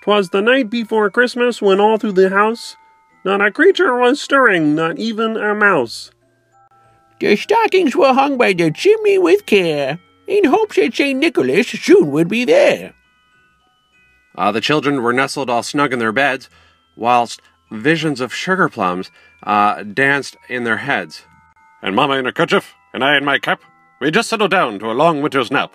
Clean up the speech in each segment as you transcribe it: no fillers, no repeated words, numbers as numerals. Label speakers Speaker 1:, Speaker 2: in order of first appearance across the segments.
Speaker 1: 'Twas the night before Christmas, when all through the house not a creature was stirring, not even a mouse.
Speaker 2: The stockings were hung by the chimney with care, in hopes that St. Nicholas soon would be there.
Speaker 3: The children were nestled all snug in their beds, whilst visions of sugar plums danced in their heads.
Speaker 1: And Mama in her kerchief, and I in my cap, we just settled down to a long winter's nap.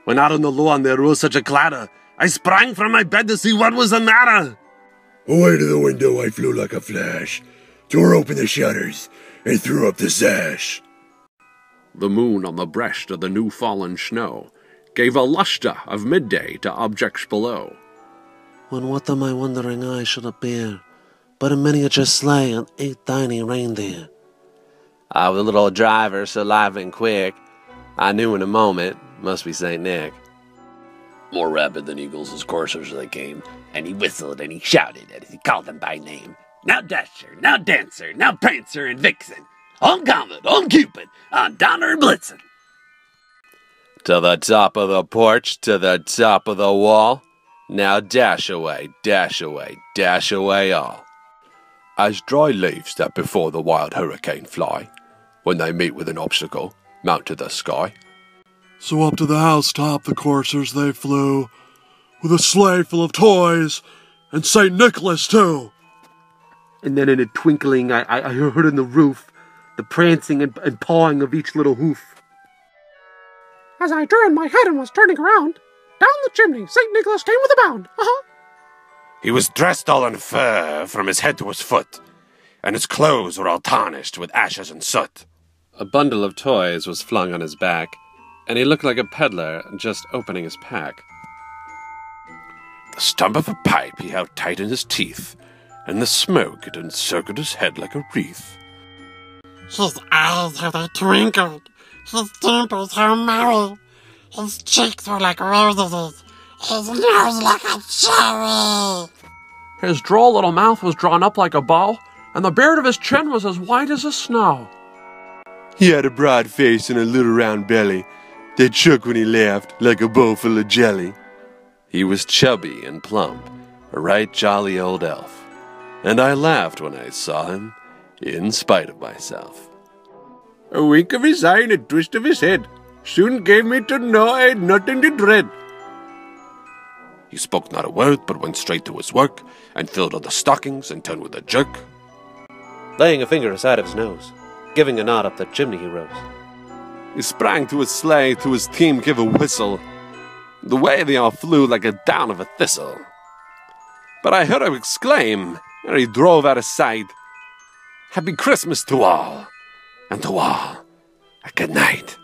Speaker 4: When out on the lawn there rose such a clatter, I sprang from my bed to see what was the matter.
Speaker 5: Away to the window I flew like a flash, tore open the shutters, and threw up the sash.
Speaker 3: The moon on the breast of the new-fallen snow gave a lustre of midday to objects below.
Speaker 6: When what am I wondering I should appear, but a miniature sleigh and 8 tiny reindeer?
Speaker 2: With the little driver so lively and quick, I knew in a moment, must be St. Nick.
Speaker 7: More rapid than eagles his coursers they came, and he whistled and he shouted as he called them by name. Now Dasher, now Dancer, now Prancer and Vixen, on Comet, on Cupid, on Donner and Blitzen.
Speaker 2: To the top of the porch, to the top of the wall, now dash away, dash away, dash away all. As dry leaves that before the wild hurricane fly, when they meet with an obstacle, mount to the sky.
Speaker 5: So up to the housetop the coursers they flew, with a sleigh full of toys, and St. Nicholas too.
Speaker 3: And then in a twinkling I heard on the roof the prancing and pawing of each little hoof.
Speaker 8: As I turned my head and was turning around, down the chimney St. Nicholas came with a bound.
Speaker 4: He was dressed all in fur from his head to his foot, and his clothes were all tarnished with ashes and soot.
Speaker 3: A bundle of toys was flung on his back, and he looked like a peddler just opening his pack.
Speaker 4: The stump of a pipe he held tight in his teeth, and the smoke it encircled his head like a wreath.
Speaker 8: His eyes how they twinkled, his dimples how merry, his cheeks were like roses, his nose like a cherry.
Speaker 1: His droll little mouth was drawn up like a bow, and the beard of his chin was as white as the snow.
Speaker 5: He had a broad face and a little round belly that shook when he laughed like a bowl full of jelly.
Speaker 3: He was chubby and plump, a right jolly old elf, and I laughed when I saw him, in spite of myself.
Speaker 2: A wink of his eye and a twist of his head soon gave me to know I had nothing to dread.
Speaker 4: He spoke not a word, but went straight to his work, and filled all the stockings, and turned with a jerk.
Speaker 6: Laying a finger aside of his nose, giving a nod up the chimney he rose.
Speaker 4: He sprang to his sleigh, to his team give a whistle. The way they all flew like a down of a thistle. But I heard him exclaim, ere he drove out of sight, Happy Christmas to all, and to all a good night.